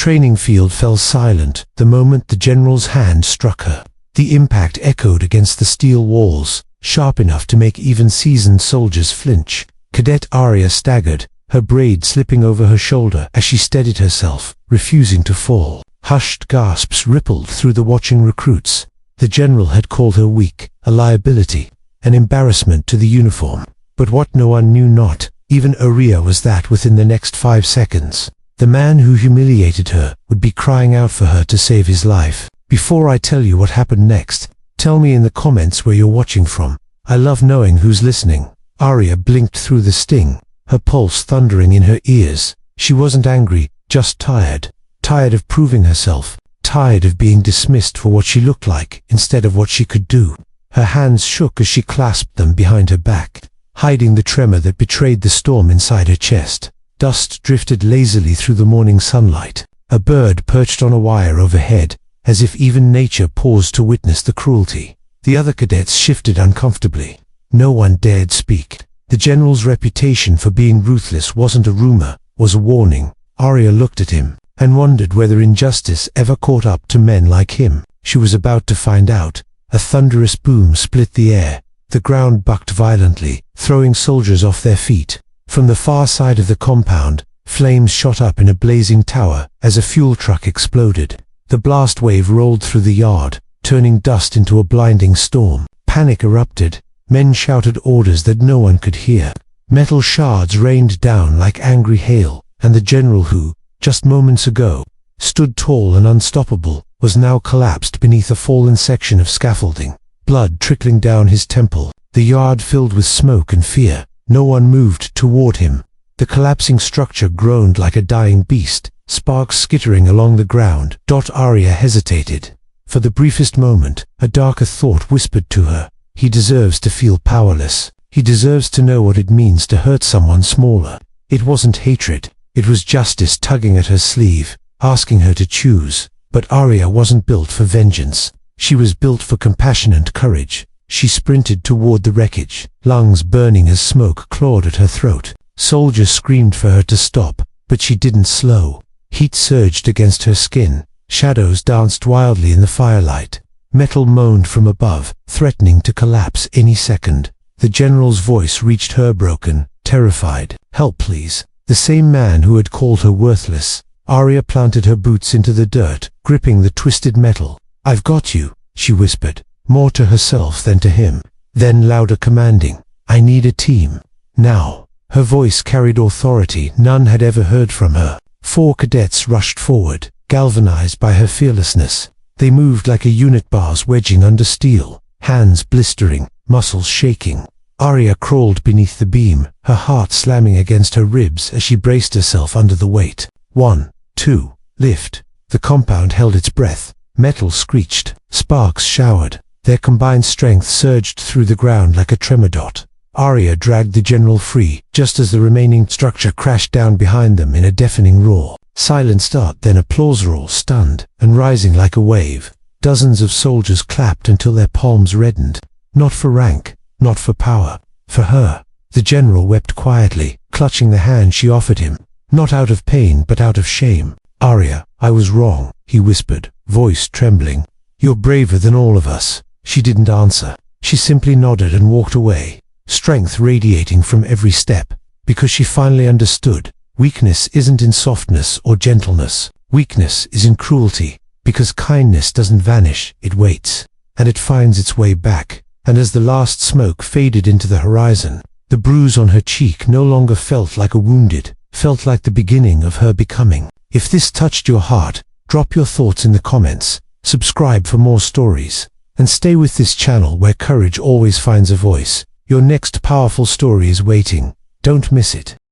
training field fell silent the moment the general's hand struck her. The impact echoed against the steel walls, sharp enough to make even seasoned soldiers flinch. Cadet Aria staggered, her braid slipping over her shoulder as she steadied herself, refusing to fall. Hushed gasps rippled through the watching recruits. The general had called her weak, a liability, an embarrassment to the uniform. But what no one knew not, even Aria, was that within the next 5 seconds, the man who humiliated her would be crying out for her to save his life. Before I tell you what happened next, tell me in the comments where you're watching from. I love knowing who's listening. Aria blinked through the sting, her pulse thundering in her ears. She wasn't angry, just tired. Tired of proving herself. Tired of being dismissed for what she looked like instead of what she could do. Her hands shook as she clasped them behind her back, hiding the tremor that betrayed the storm inside her chest. Dust drifted lazily through the morning sunlight. A bird perched on a wire overhead, as if even nature paused to witness the cruelty. The other cadets shifted uncomfortably. No one dared speak. The general's reputation for being ruthless wasn't a rumor, was a warning. Aria looked at him and wondered whether injustice ever caught up to men like him. She was about to find out. A thunderous boom split the air. The ground bucked violently, throwing soldiers off their feet. From the far side of the compound, flames shot up in a blazing tower as a fuel truck exploded. The blast wave rolled through the yard, turning dust into a blinding storm. Panic erupted. Men shouted orders that no one could hear. Metal shards rained down like angry hail, and the general who, just moments ago, stood tall and unstoppable, was now collapsed beneath a fallen section of scaffolding. Blood trickling down his temple. The yard filled with smoke and fear. No one moved toward him. The collapsing structure groaned like a dying beast, sparks skittering along the ground. Aria hesitated. For the briefest moment, a darker thought whispered to her. He deserves to feel powerless. He deserves to know what it means to hurt someone smaller. It wasn't hatred. It was justice tugging at her sleeve, asking her to choose. But Aria wasn't built for vengeance. She was built for compassion and courage. She sprinted toward the wreckage, lungs burning as smoke clawed at her throat. Soldiers screamed for her to stop, but she didn't slow. Heat surged against her skin. Shadows danced wildly in the firelight. Metal moaned from above, threatening to collapse any second. The general's voice reached her broken, terrified. "Help, please." The same man who had called her worthless. Aria planted her boots into the dirt, gripping the twisted metal. "I've got you," she whispered, more to herself than to him. Then louder commanding, "I need a team. Now." Her voice carried authority none had ever heard from her. 4 cadets rushed forward, galvanized by her fearlessness. They moved like a unit bars wedging under steel, hands blistering, muscles shaking. Aria crawled beneath the beam, her heart slamming against her ribs as she braced herself under the weight. 1, 2, lift. The compound held its breath. Metal screeched. Sparks showered. Their combined strength surged through the ground like a tremor dot. Aria dragged the general free, just as the remaining structure crashed down behind them in a deafening roar. Silent start, then applause roar, stunned and rising like a wave. Dozens of soldiers clapped until their palms reddened. Not for rank, not for power, for her. The general wept quietly, clutching the hand she offered him. Not out of pain, but out of shame. "Aria, I was wrong," he whispered, voice trembling. "You're braver than all of us." She didn't answer. She simply nodded and walked away, strength radiating from every step, because she finally understood. Weakness isn't in softness or gentleness. Weakness is in cruelty, because kindness doesn't vanish, it waits, and it finds its way back. And as the last smoke faded into the horizon, the bruise on her cheek no longer felt like a wounded, felt like the beginning of her becoming. If this touched your heart, drop your thoughts in the comments, subscribe for more stories, and stay with this channel where courage always finds a voice. Your next powerful story is waiting. Don't miss it.